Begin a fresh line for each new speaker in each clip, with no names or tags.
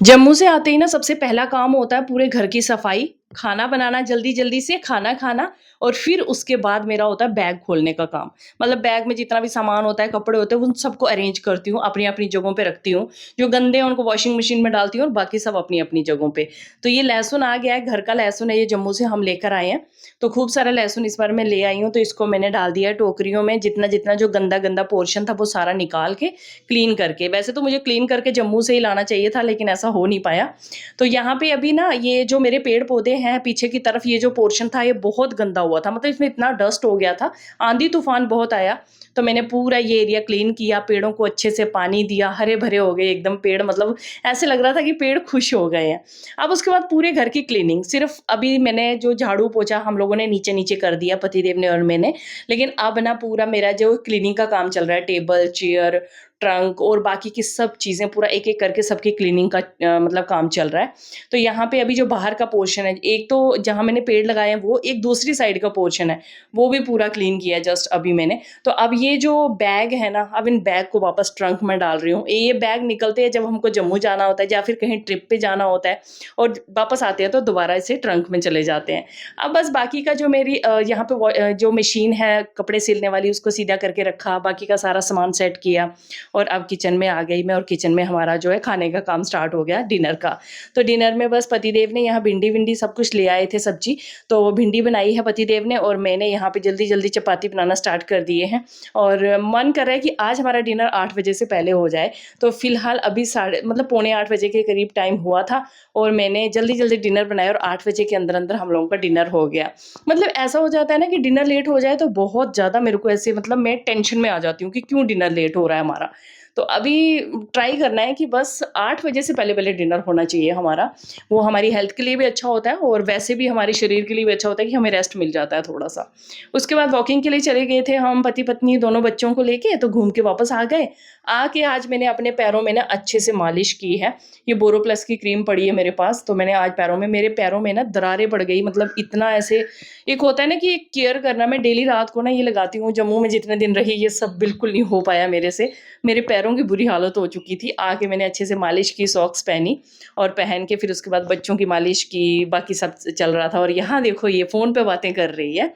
जम्मू से आते ही ना सबसे पहला काम होता है पूरे घर की सफाई, खाना बनाना जल्दी-जल्दी से, खाना खाना और फिर उसके बाद मेरा होता है बैग खोलने का काम। मतलब बैग में जितना भी सामान होता है, कपड़े होते हैं, उन सबको अरेंज करती हूँ, अपनी-अपनी जगहों पे रखती हूँ। जो गंदे हैं उनको वॉशिंग मशीन में डालती हूँ और बाकी सब अपनी-अपनी जगहों पे। तो ये लहसुन आ गया है, घर का लहसुन है, ये जम्मू से हम लेकर आए हैं। तो खूब सारा लहसुन इस बार मैं ले आई हूँ, तो इसको मैंने डाल दिया है टोकरियों में। जितना-जितना जो गंदा-गंदा पोर्शन था, वो सारा निकाल के क्लीन करके। वैसे तो मुझे क्लीन करके जम्मू से ही लाना चाहिए था, लेकिन ऐसा हो नहीं पाया। तो यहाँ पे अभी ना ये जो मेरे पेड़-पौधे हैं पीछे की तरफ, ये जो पोर्शन था ये बहुत गंदा हुआ था। मतलब इसमें इतना डस्ट हो गया था, आंधी-तूफ़ान बहुत आया, तो मैंने पूरा ये एरिया क्लीन किया, पेड़ों को अच्छे से पानी दिया, हरे-भरे हो गए एकदम पेड़। मतलब ऐसे लग रहा था कि पेड़ खुश हो गए हैं। अब उसके बाद पूरे घर की क्लीनिंग, सिर्फ़ अभी मैंने जो झाड़ू-पोछा हम लोगों ने नीचे-नीचे कर दिया, पतिदेव ने और मैंने। लेकिन अब ना पूरा मेरा जो क्लीनिंग का काम चल रहा है, टेबल, चेयर, ट्रंक और बाकी की सब चीज़ें पूरा एक-एक करके सबकी क्लीनिंग का मतलब काम चल रहा है। तो यहाँ पे अभी जो बाहर का पोर्शन है, एक तो जहाँ मैंने पेड़ लगाए हैं वो, एक दूसरी साइड का पोर्शन है, वो भी पूरा क्लीन किया जस्ट अभी मैंने। तो अब ये जो बैग है ना, अब इन बैग को वापस ट्रंक में डाल रही हूँ। ये बैग निकलते हैं जब हमको जम्मू जाना होता है या फिर कहीं ट्रिप पे जाना होता है, और वापस आते हैं तो दोबारा इसे ट्रंक में चले जाते हैं। अब बस बाकी का जो मेरी यहाँ पे जो मशीन है कपड़े सिलने वाली, उसको सीधा करके रखा, बाकी का सारा सामान सेट किया और अब किचन में आ गई मैं, और किचन में हमारा जो है खाने का काम स्टार्ट हो गया डिनर का। तो डिनर में बस पतिदेव ने यहाँ भिंडी-विंडी सब कुछ ले आए थे सब्ज़ी, तो भिंडी बनाई है पतिदेव ने और मैंने यहाँ पे जल्दी-जल्दी चपाती बनाना स्टार्ट कर दिए हैं। और मन कर रहा है कि आज हमारा डिनर 8 बजे से पहले हो जाए। तो फिलहाल अभी साढ़े मतलब पौने 8 बजे के करीब टाइम हुआ था और मैंने जल्दी-जल्दी डिनर बनाया और 8 बजे के अंदर-अंदर हम लोगों का डिनर हो गया। मतलब ऐसा हो जाता है ना कि डिनर लेट हो जाए तो बहुत ज़्यादा मेरे को ऐसे, मतलब मैं टेंशन में आ जाती हूँ कि क्यों डिनर लेट हो रहा है हमारा। तो अभी ट्राई करना है कि बस 8 बजे से पहले-पहले डिनर होना चाहिए हमारा। वो हमारी हेल्थ के लिए भी अच्छा होता है और वैसे भी हमारे शरीर के लिए भी अच्छा होता है कि हमें रेस्ट मिल जाता है थोड़ा-सा। उसके बाद वॉकिंग के लिए चले गए थे हम पति-पत्नी दोनों बच्चों को लेके, तो घूम के वापस आ गए। आके आज मैंने अपने पैरों में ना अच्छे से मालिश की है। ये बोरोप्लस की क्रीम पड़ी है मेरे पास, तो मैंने आज मेरे पैरों में ना दरारें पड़ गई, मतलब इतना ऐसे, एक होता है ना कि एक केयर करना, मैं डेली रात को ना ये लगाती हूँ। जम्मू में जितने दिन रही ये सब बिल्कुल नहीं हो पाया मेरे से। मेरे पैरों की बुरी हालत हो चुकी थी। आके मैंने अच्छे से मालिश की, सॉक्स पहनी और पहन के फिर उसके बाद बच्चों की मालिश की, बाकी सब चल रहा था। और यहाँ देखो ये फ़ोन पे बातें कर रही है।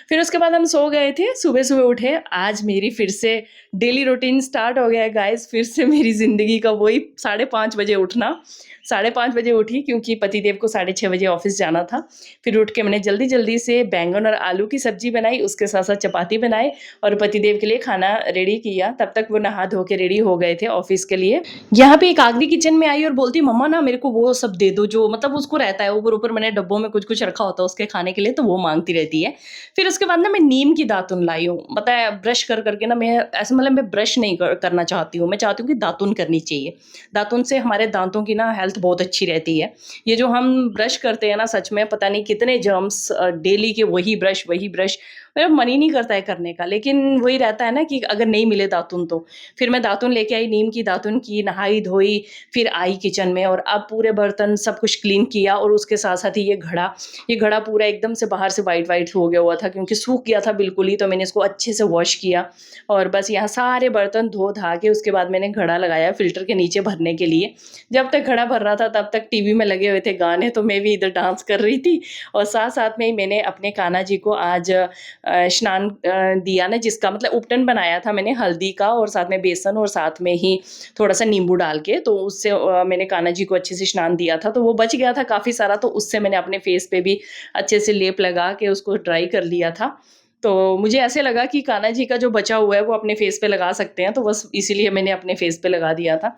फिर उसके बाद हम सो गए थे, सुबह-सुबह उठे। आज मेरी फिर से डेली रूटीन स्टार्ट हो गया है गाइज़, फिर से मेरी ज़िंदगी का वही 5:30 बजे उठना। 5:30 बजे उठी क्योंकि पतिदेव को 6:30 बजे ऑफ़िस जाना था। फिर उठ के मैंने जल्दी-जल्दी से बैंगन और आलू की सब्ज़ी बनाई, उसके साथ-साथ चपाती बनाए और पतिदेव के लिए खाना रेडी किया। तब तक वो नहा धो के रेडी हो गए थे ऑफ़िस के लिए। यहाँ पे एक आगरी किचन में आई और बोलती, मम्मा ना मेरे को वो सब दे दो, जो मतलब उसको रहता है ऊपर-ऊपर मैंने डब्बों में कुछ-कुछ रखा होता है उसके खाने के लिए, तो वो माँगती रहती है। फिर उसके बाद ना मैं नीम की दातुन लाई हूँ। पता है ब्रश कर के ना मैं ऐसे, मतलब मैं ब्रश नहीं करना चाहती हूँ, मैं चाहती हूँ कि दातुन करनी चाहिए। दातुन से हमारे दाँतों की ना हेल्थ बहुत अच्छी रहती है। ये जो हम ब्रश करते हैं ना, सच में पता नहीं कितने जर्म्स, डेली के वही ब्रश, मेरा मन ही नहीं करता है करने का, लेकिन वही रहता है ना कि अगर नहीं मिले दातुन तो। फिर मैं दातुन लेके आई, नीम की दातुन की, नहाई-धोई, फिर आई किचन में और अब पूरे बर्तन सब कुछ क्लीन किया और उसके साथ-साथ ही ये घड़ा पूरा एकदम से बाहर से व्हाइट-व्हाइट हो गया हुआ था क्योंकि सूख गया था बिल्कुल ही, तो मैंने इसको अच्छे से वॉश किया और बस यहाँ सारे बर्तन धो-धा के उसके बाद मैंने घड़ा लगाया फ़िल्टर के नीचे भरने के लिए। जब तक घड़ा भर रहा था तब तक टीवी में लगे हुए थे गाने, तो मैं भी इधर डांस कर रही थी और साथ-साथ में ही मैंने अपने कान्हा जी को आज स्नान दिया ना, जिसका मतलब उपटन बनाया था मैंने हल्दी का और साथ में बेसन और साथ में ही थोड़ा-सा नींबू डाल के, तो उससे मैंने कान्हा जी को अच्छे से स्नान दिया था, तो वो बच गया था काफ़ी सारा, तो उससे मैंने अपने फेस पे भी अच्छे से लेप लगा के उसको ड्राई कर लिया था। तो मुझे ऐसे लगा कि कान्हा जी का जो बचा हुआ है वो अपने फेस पे लगा सकते हैं, तो बस इसीलिए मैंने अपने फेस पे लगा दिया था।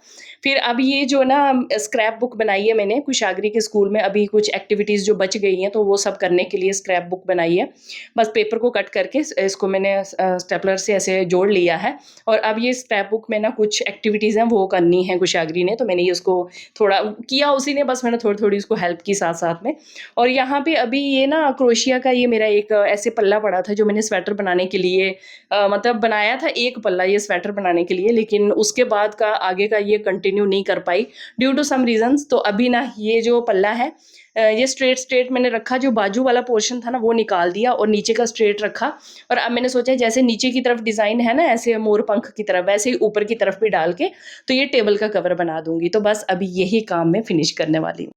फिर अब ये जो ना स्क्रैप बुक बनाई है मैंने कुशाग्री के स्कूल में, अभी कुछ एक्टिविटीज़ जो बच गई हैं, तो वो सब करने के लिए स्क्रैप बुक बनाई है। बस पेपर को कट करके इसको मैंने स्टेपलर से ऐसे जोड़ लिया है और अब ये स्क्रैप बुक में ना कुछ एक्टिविटीज़ हैं वो करनी है कुशाग्री ने, तो मैंने ये उसको थोड़ा किया उसी ने, बस मैंने थोड़ी-थोड़ी उसको हेल्प की साथ-साथ में। और यहाँ पे अभी ये ना क्रोशिया का ये मेरा एक ऐसे पल्ला पड़ा था जो मैंने मैंने स्वेटर बनाने के लिए मतलब बनाया था एक पल्ला ये स्वेटर बनाने के लिए, लेकिन उसके बाद का आगे का ये कंटिन्यू नहीं कर पाई ड्यू टू सम रीज़न्स। तो अभी ना ये जो पल्ला है ये स्ट्रेट स्ट्रेट मैंने रखा, जो बाजू वाला पोर्शन था ना वो निकाल दिया और नीचे का स्ट्रेट रखा। और अब मैंने सोचा जैसे नीचे की तरफ डिज़ाइन है ना ऐसे मोर पंख की तरफ, वैसे ही ऊपर की तरफ भी डाल के तो ये टेबल का कवर बना दूँगी। तो बस अभी यही काम मैं फिनिश करने वाली हूँ।